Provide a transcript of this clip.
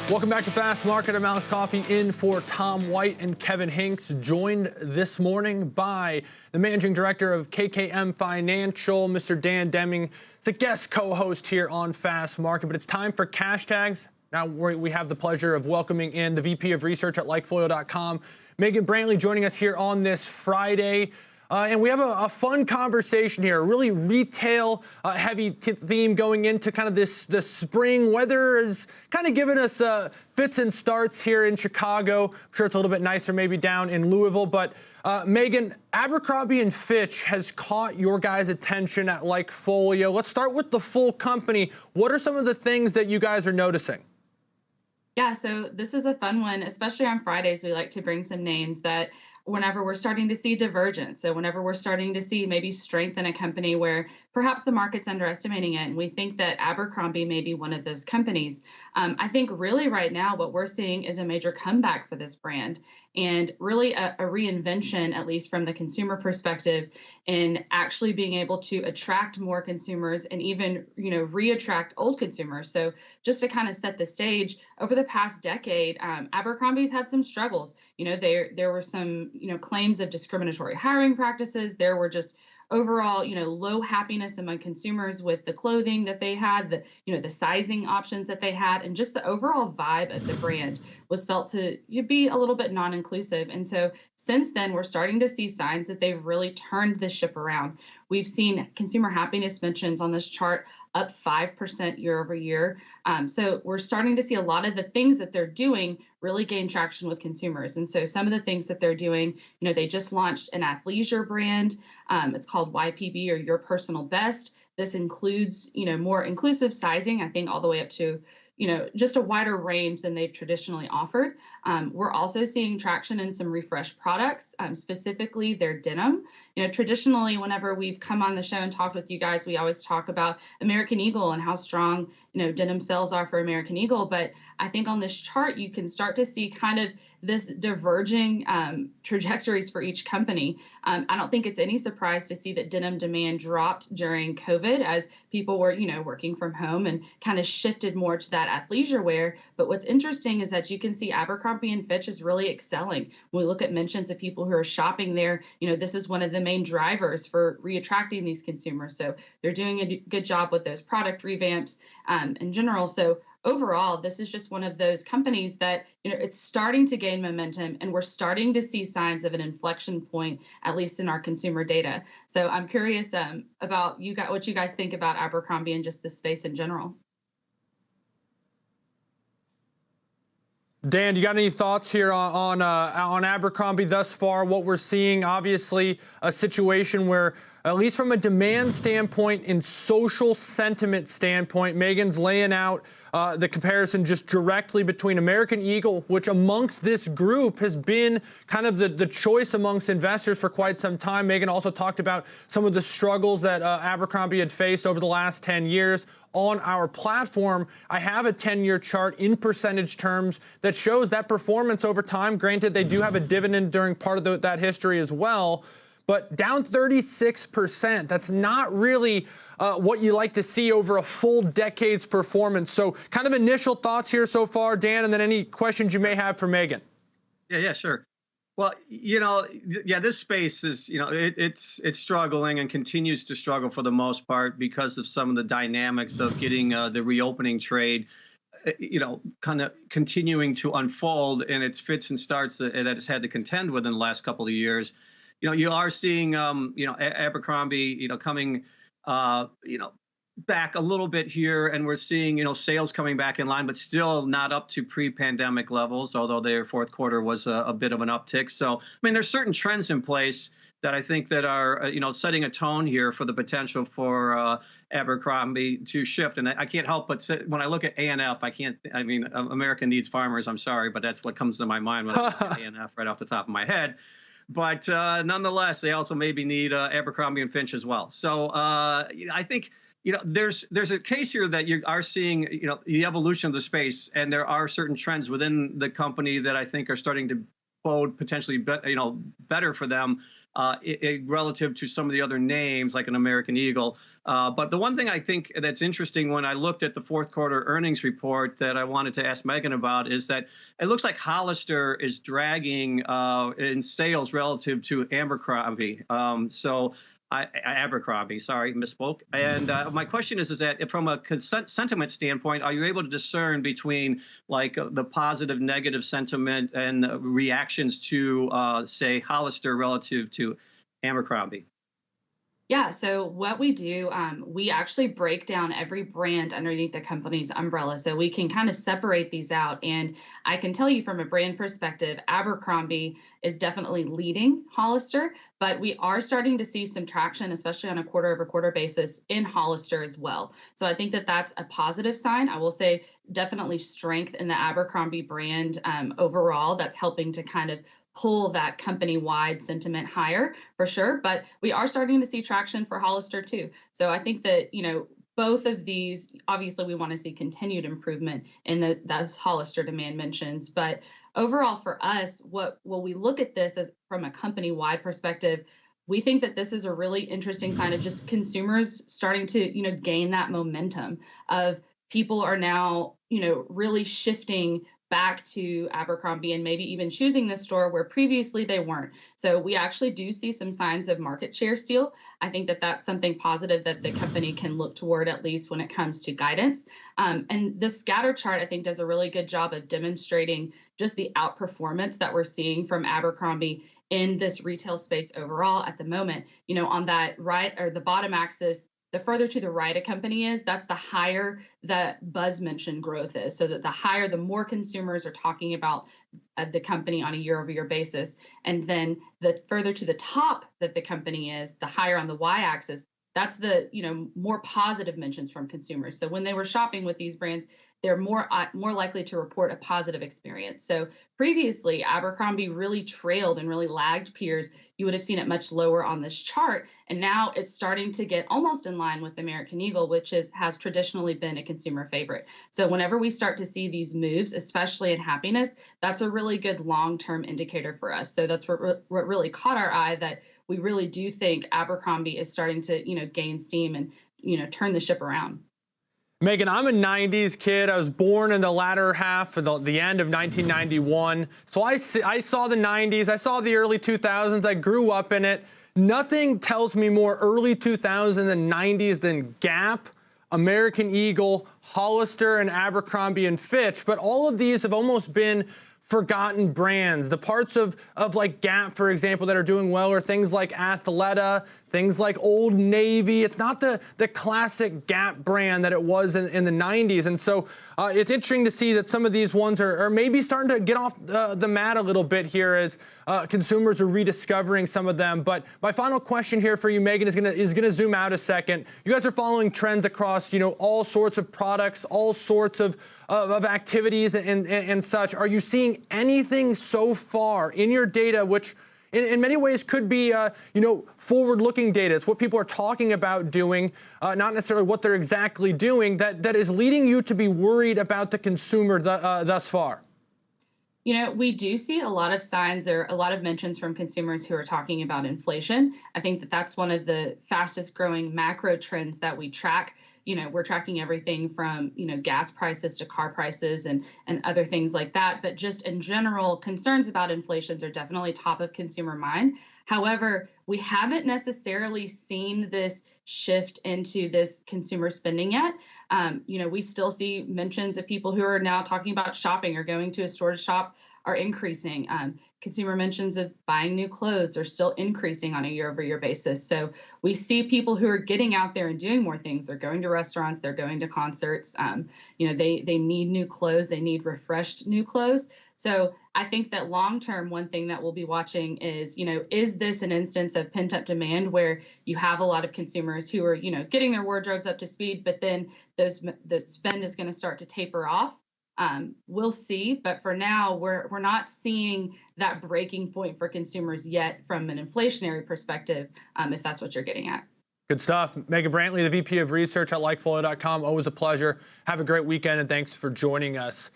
Welcome back to Fast Market. I'm Alex Coffey in for Tom White and Kevin Hinks, joined this morning by the Managing Director of KKM Financial, Mr. Dan Deming. It's a guest co-host here on Fast Market, but it's time for cash tags. Now we have the pleasure of welcoming in the VP of Research at LikeFolio.com, Megan Brantley, joining us here on this Friday. And we have a fun conversation here, a really retail-heavy theme going into kind of the spring. Weather is kind of giving us fits and starts here in Chicago. I'm sure it's a little bit nicer maybe down in Louisville. But Megan, Abercrombie and Fitch has caught your guys' attention at LikeFolio. Let's start with the full company. What are some of the things that you guys are noticing? Yeah, so this is a fun one, especially on Fridays. We like to bring some names that whenever we're starting to see divergence, so whenever we're starting to see maybe strength in a company where perhaps the market's underestimating it, and we think that Abercrombie may be one of those companies. I think really right now what we're seeing is a major comeback for this brand, and really a reinvention, at least from the consumer perspective, in actually being able to attract more consumers and even re-attract old consumers. So just to kind of set the stage, over the past decade, Abercrombie's had some struggles. There were some claims of discriminatory hiring practices. There were just overall, low happiness among consumers with the clothing that they had, the sizing options that they had, and just the overall vibe of the brand was felt to be a little bit non-inclusive. And so since then, we're starting to see signs that they've really turned the ship around. We've seen consumer happiness mentions on this chart up 5% year over year. So we're starting to see a lot of the things that they're doing really gain traction with consumers. And so some of the things that they're doing, they just launched an athleisure brand. It's called YPB, or Your Personal Best. This includes, more inclusive sizing, I think all the way up to just a wider range than they've traditionally offered. We're also seeing traction in some refreshed products, specifically their denim. Traditionally, whenever we've come on the show and talked with you guys, we always talk about American Eagle and how strong, denim sales are for American Eagle. But I think on this chart, you can start to see kind of this diverging trajectories for each company. I don't think it's any surprise to see that denim demand dropped during COVID as people were, working from home and kind of shifted more to that athleisure wear. But what's interesting is that you can see Abercrombie and Fitch is really excelling. When we look at mentions of people who are shopping there, this is one of the main drivers for reattracting these consumers. So they're doing a good job with those product revamps in general. So overall, this is just one of those companies that, it's starting to gain momentum, and we're starting to see signs of an inflection point, at least in our consumer data. So I'm curious about what you guys think about Abercrombie and just the space in general. Dan, you got any thoughts here on Abercrombie thus far? What we're seeing, obviously, a situation where, at least from a demand standpoint and social sentiment standpoint, Megan's laying out the comparison just directly between American Eagle, which amongst this group has been kind of the choice amongst investors for quite some time. Megan also talked about some of the struggles that Abercrombie had faced over the last 10 years. On our platform, I have a 10-year chart in percentage terms that shows that performance over time. Granted, they do have a dividend during part of that history as well, but down 36%. That's not really what you like to see over a full decade's performance. So kind of initial thoughts here so far, Dan, and then any questions you may have for Megan. Yeah, sure. Well, this space is, it's struggling and continues to struggle for the most part because of some of the dynamics of getting the reopening trade, kind of continuing to unfold in its fits and starts that it's had to contend with in the last couple of years. You are seeing, Abercrombie, coming, back a little bit here, and we're seeing, sales coming back in line, but still not up to pre-pandemic levels, although their fourth quarter was a bit of an uptick. So, I mean, there's certain trends in place that I think that are, setting a tone here for the potential for Abercrombie to shift. And I can't help but say, when I look at A&F, America Needs Farmers, I'm sorry, but that's what comes to my mind when I look at A&F right off the top of my head. But nonetheless, they also maybe need Abercrombie and Fitch as well. So I think, there's a case here that you are seeing, the evolution of the space, and there are certain trends within the company that I think are starting to bode potentially, better for them relative to some of the other names like an American Eagle. But the one thing I think that's interesting when I looked at the fourth quarter earnings report that I wanted to ask Megan about is that it looks like Hollister is dragging in sales relative to Abercrombie. Abercrombie, sorry, misspoke. And my question is that from a sentiment standpoint, are you able to discern between like the positive, negative sentiment and reactions to, say, Hollister relative to Abercrombie? Yeah, so what we do, we actually break down every brand underneath the company's umbrella so we can kind of separate these out. And I can tell you from a brand perspective, Abercrombie is definitely leading Hollister, but we are starting to see some traction, especially on a quarter over quarter basis in Hollister as well. So I think that that's a positive sign. I will say definitely strength in the Abercrombie brand overall that's helping to kind of pull that company-wide sentiment higher for sure. But we are starting to see traction for Hollister too. So I think that, both of these, obviously we want to see continued improvement in those Hollister demand mentions. But overall for us, what we look at this as from a company-wide perspective, we think that this is a really interesting sign of just consumers starting to, gain that momentum of people are now, really shifting back to Abercrombie and maybe even choosing the store where previously they weren't. So we actually do see some signs of market share steal. I think that that's something positive that the company can look toward, at least when it comes to guidance. And the scatter chart, I think, does a really good job of demonstrating just the outperformance that we're seeing from Abercrombie in this retail space overall at the moment. On that right or the bottom axis, the further to the right a company is, that's the higher that Buzz mentioned growth is. So that the higher, the more consumers are talking about the company on a year-over-year basis. And then the further to the top that the company is, the higher on the y-axis, that's the more positive mentions from consumers. So when they were shopping with these brands, they're more likely to report a positive experience. So previously, Abercrombie really trailed and really lagged peers. You would have seen it much lower on this chart, and now it's starting to get almost in line with American Eagle, which has traditionally been a consumer favorite. So whenever we start to see these moves, especially in happiness, that's a really good long-term indicator for us. So that's what really caught our eye, that we really do think Abercrombie is starting to gain steam and turn the ship around. Megan, I'm a 90s kid. I was born in the latter half of the end of 1991. So I saw the 90s. I saw the early 2000s. I grew up in it. Nothing tells me more early 2000s and 90s than Gap, American Eagle, Hollister, and Abercrombie and Fitch. But all of these have almost been forgotten brands. The parts of like Gap, for example, that are doing well are things like Athleta, things like Old Navy. It's not the classic Gap brand that it was in the 90s. And so it's interesting to see that some of these ones are maybe starting to get off the mat a little bit here as consumers are rediscovering some of them. But my final question here for you, Megan, is gonna zoom out a second. You guys are following trends across all sorts of products, all sorts of activities and such. Are you seeing anything so far in your data which in many ways could be, forward-looking data? It's what people are talking about doing, not necessarily what they're exactly doing, that is leading you to be worried about the consumer thus far. We do see a lot of signs or a lot of mentions from consumers who are talking about inflation. I think that that's one of the fastest growing macro trends that we track. We're tracking everything from, gas prices to car prices and other things like that. But just in general, concerns about inflations are definitely top of consumer mind. However, we haven't necessarily seen this shift into this consumer spending yet. We still see mentions of people who are now talking about shopping or going to a store to shop are increasing. Consumer mentions of buying new clothes are still increasing on a year-over-year basis. So we see people who are getting out there and doing more things. They're going to restaurants, they're going to concerts. They need new clothes, they need refreshed new clothes. So I think that long-term, one thing that we'll be watching is this an instance of pent-up demand where you have a lot of consumers who are, getting their wardrobes up to speed, but then the spend is going to start to taper off. We'll see, but for now, we're not seeing that breaking point for consumers yet from an inflationary perspective, if that's what you're getting at. Good stuff. Megan Brantley, the VP of Research at LikeFolio.com. Always a pleasure. Have a great weekend, and thanks for joining us.